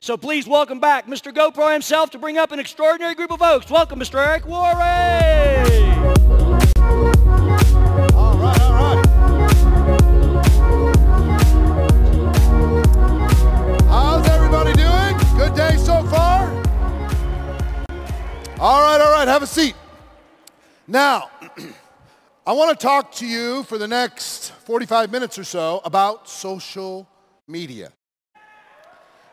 So please welcome back Mr. GoPro himself to bring up an extraordinary group of folks. Welcome, Mr. Eric Worre. All right, all right. How's everybody doing? Good day so far? All right, have a seat. Now, I want to talk to you for the next 45 minutes or so about social media.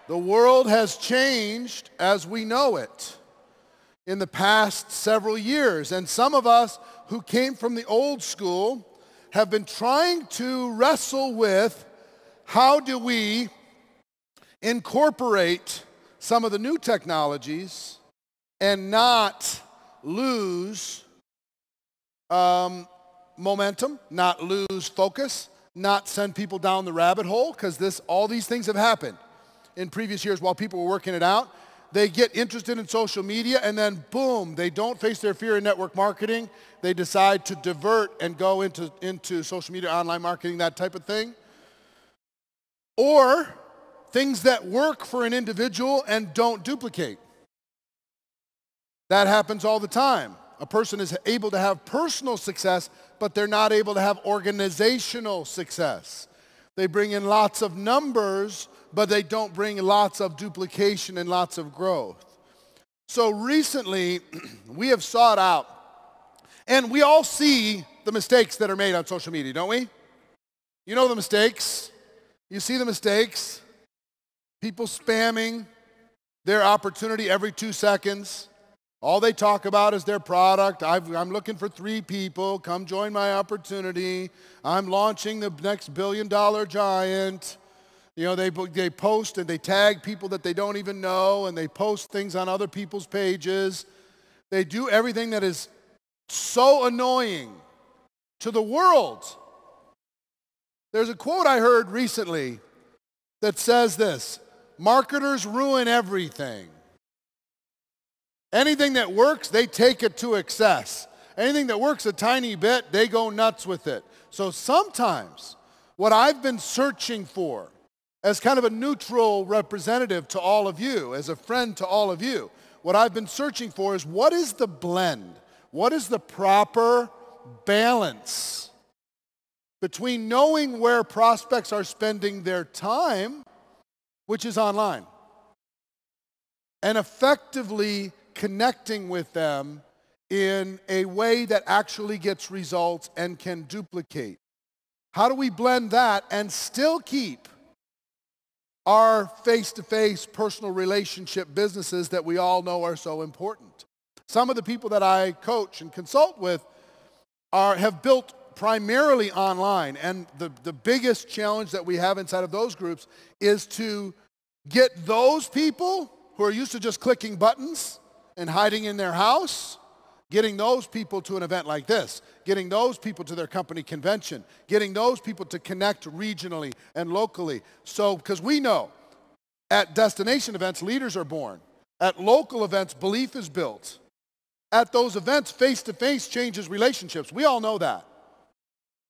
The world has changed as we know it in the past several years, and some of us who came from the old school have been trying to wrestle with how do we incorporate some of the new technologies and not lose momentum, not lose focus, not send people down the rabbit hole, because all these things have happened in previous years while people were working it out. They get interested in social media and then boom, they don't face their fear in network marketing. They decide to divert and go into social media, online marketing, that type of thing. Or things that work for an individual and don't duplicate. That happens all the time. A person is able to have personal success, but they're not able to have organizational success. They bring in lots of numbers, but they don't bring lots of duplication and lots of growth. So recently, we have sought out, and we all see the mistakes that are made on social media, don't we? You know the mistakes. You see the mistakes. People spamming their opportunity every 2 seconds. All they talk about is their product. I'm looking for 3 people. Come join my opportunity. I'm launching the next billion-dollar giant. You know, they post and they tag people that they don't even know, and they post things on other people's pages. They do everything that is so annoying to the world. There's a quote I heard recently that says this: marketers ruin everything. Anything that works, they take it to excess. Anything that works a tiny bit, they go nuts with it. So sometimes what I've been searching for as kind of a neutral representative to all of you, as a friend to all of you, what I've been searching for is what is the blend? What is the proper balance between knowing where prospects are spending their time, which is online, and effectively connecting with them in a way that actually gets results and can duplicate? How do we blend that and still keep our face-to-face personal relationship businesses that we all know are so important? Some of the people that I coach and consult with have built primarily online, and the biggest challenge that we have inside of those groups is to get those people who are used to just clicking buttons and hiding in their house, getting those people to an event like this, getting those people to their company convention, getting those people to connect regionally and locally. So, because we know at destination events, leaders are born. At local events, belief is built. At those events, face-to-face changes relationships. We all know that.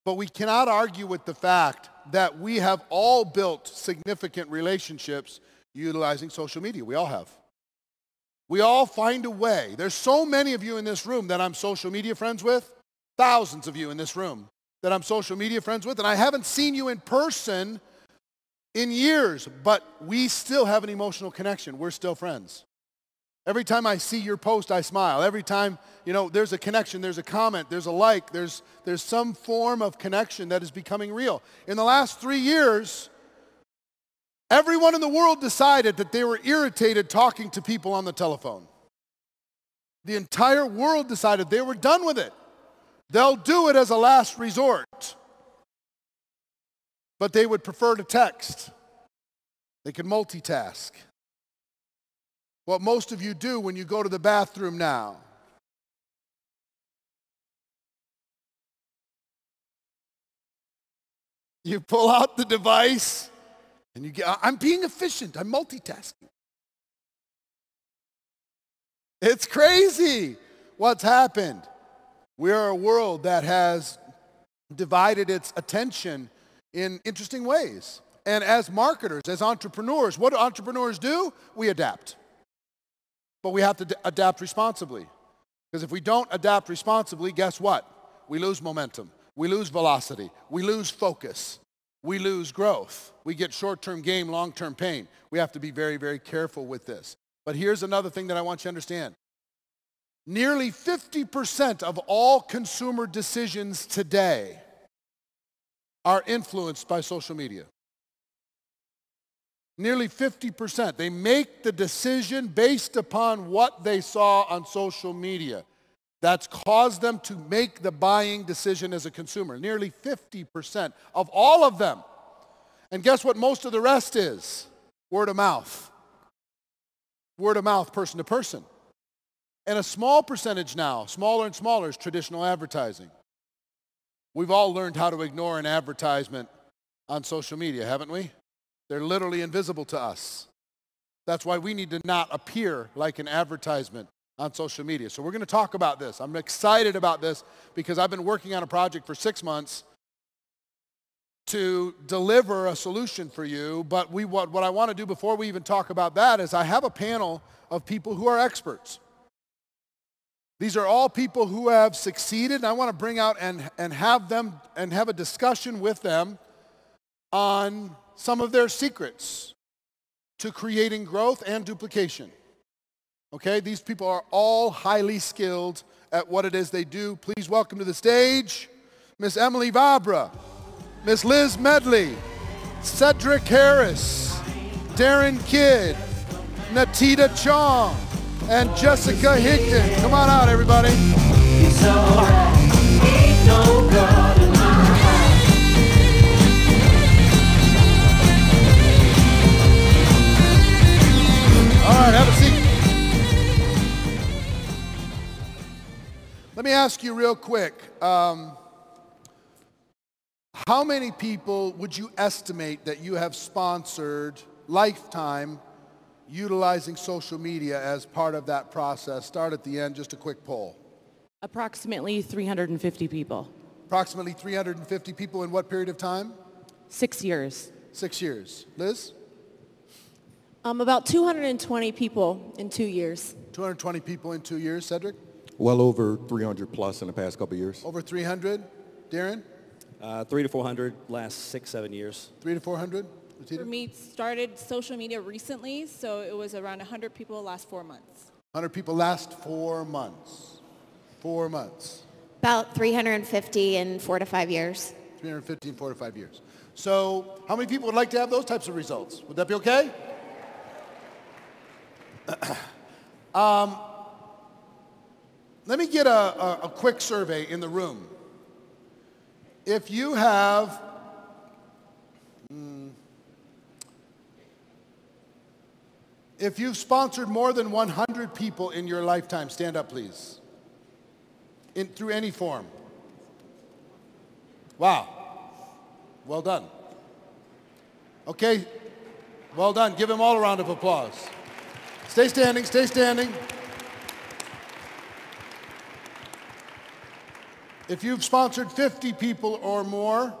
But we cannot argue with the fact that we have all built significant relationships utilizing social media. We all have. We all find a way. There's so many of you in this room that I'm social media friends with, thousands of you in this room that I'm social media friends with, and I haven't seen you in person in years, but we still have an emotional connection. We're still friends. Every time I see your post, I smile. Every time, there's a connection, there's a comment, there's a like, there's some form of connection that is becoming real. In the last 3 years, everyone in the world decided that they were irritated talking to people on the telephone. The entire world decided they were done with it. They'll do it as a last resort. But they would prefer to text. They can multitask. What most of you do when you go to the bathroom now. You pull out the device. And I'm being efficient. I'm multitasking. It's crazy what's happened. We are a world that has divided its attention in interesting ways. And as marketers, as entrepreneurs, what do entrepreneurs do? We adapt. But we have to adapt responsibly. Because if we don't adapt responsibly, guess what? We lose momentum. We lose velocity. We lose focus. We lose growth. We get short-term gain, long-term pain. We have to be very, very careful with this. But here's another thing that I want you to understand. Nearly 50% of all consumer decisions today are influenced by social media. Nearly 50%. They make the decision based upon what they saw on social media. That's caused them to make the buying decision as a consumer. Nearly 50% of all of them. And guess what most of the rest is? Word of mouth. Word of mouth, person to person. And a small percentage now, smaller and smaller, is traditional advertising. We've all learned how to ignore an advertisement on social media, haven't we? They're literally invisible to us. That's why we need to not appear like an advertisement on social media. So we're going to talk about this. I'm excited about this because I've been working on a project for 6 months to deliver a solution for you. But what I want to do before we even talk about that is I have a panel of people who are experts. These are all people who have succeeded, and I want to bring out and have a discussion with them on some of their secrets to creating growth and duplication. Okay, these people are all highly skilled at what it is they do. Please welcome to the stage Miss Emily Vabra, Miss Liz Medley, Cedric Harris, Darren Kidd, Natita Chong, and Jessica Higdon. Come on out, everybody. It's all right. Ain't no God in my life. All right, have a seat. Let me ask you real quick. How many people would you estimate that you have sponsored lifetime utilizing social media as part of that process? Start at the end, just a quick poll. Approximately 350 people. Approximately 350 people in what period of time? 6 years. 6 years. Liz? About 220 people in 2 years. 220 people in 2 years. Cedric? Well over 300 plus in the past couple of years. Over 300. Darren? 300 to 400 last 6-7 years. 300 to 400. For me, started social media recently, so it was around 100 people the last 4 months. 100 people last 4 months. 4 months. About 350 in 4 to 5 years. 350 in 4 to 5 years. So how many people would like to have those types of results? Would that be okay? Let me get a quick survey in the room. If you have, if you've sponsored more than 100 people in your lifetime, stand up, please. Through any form. Wow. Well done. Okay. Well done. Give them all a round of applause. Stay standing, stay standing. If you've sponsored 50 people or more,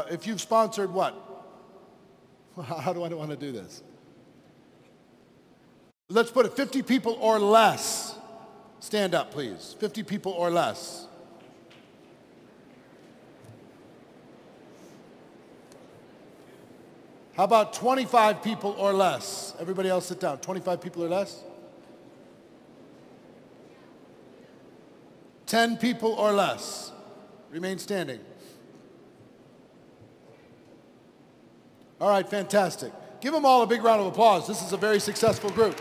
if you've sponsored what? How do I want to do this? Let's put it 50 people or less. Stand up, please. 50 people or less. How about 25 people or less? Everybody else sit down. 25 people or less? 10 people or less. Remain standing. All right, fantastic. Give them all a big round of applause. This is a very successful group.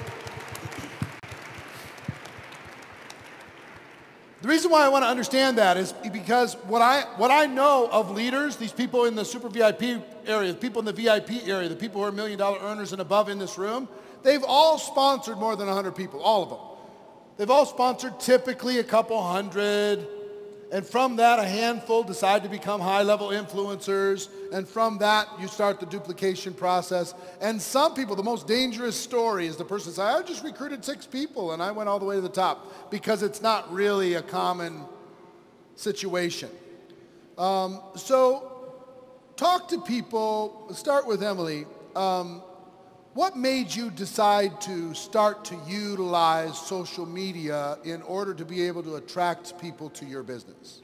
The reason why I want to understand that is because what I know of leaders, these people in the super VIP area, the people in the VIP area, the people who are $1 million earners and above in this room, they've all sponsored more than 100 people, all of them. They've all sponsored typically a couple hundred, and from that a handful decide to become high-level influencers, and from that you start the duplication process. And some people, the most dangerous story is the person says, I just recruited 6 people and I went all the way to the top, because it's not really a common situation. So talk to people, start with Emily. What made you decide to start to utilize social media in order to be able to attract people to your business?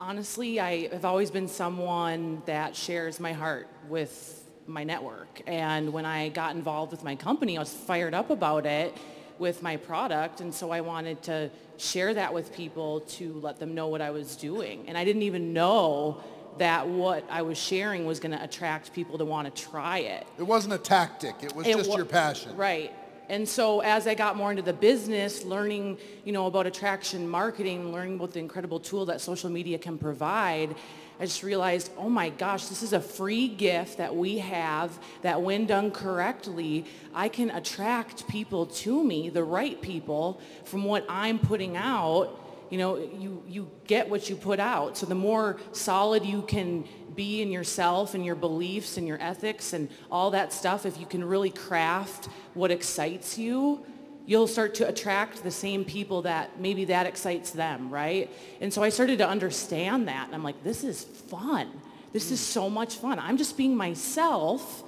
Honestly, I have always been someone that shares my heart with my network. And when I got involved with my company, I was fired up about it with my product. And so I wanted to share that with people to let them know what I was doing. And I didn't even know that what I was sharing was going to attract people to want to try it. It wasn't a tactic. It was just your passion. Right. And so as I got more into the business, learning, about attraction marketing, learning about the incredible tool that social media can provide, I just realized, oh my gosh, this is a free gift that we have that when done correctly, I can attract people to me, the right people, from what I'm putting out. You get what you put out. So the more solid you can be in yourself and your beliefs and your ethics and all that stuff, if you can really craft what excites you, you'll start to attract the same people that maybe that excites them, right? And so I started to understand that. And I'm like, this is fun. This is so much fun. I'm just being myself,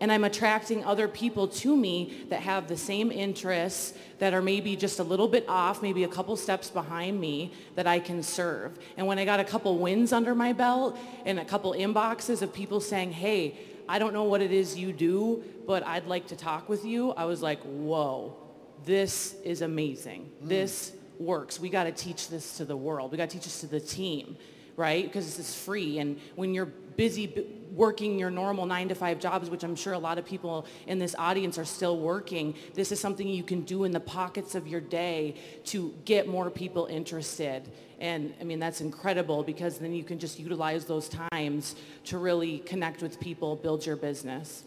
and I'm attracting other people to me that have the same interests, that are maybe just a little bit off, maybe a couple steps behind me, that I can serve. And when I got a couple wins under my belt and a couple inboxes of people saying, hey, I don't know what it is you do, but I'd like to talk with you, I was like, whoa, this is amazing. This works. We got to teach this to the world. We got to teach this to the team, right? Because this is free. And when you're busy working your normal 9-to-5 jobs, which I'm sure a lot of people in this audience are still working, this is something you can do in the pockets of your day to get more people interested. And I mean, that's incredible, because then you can just utilize those times to really connect with people, build your business.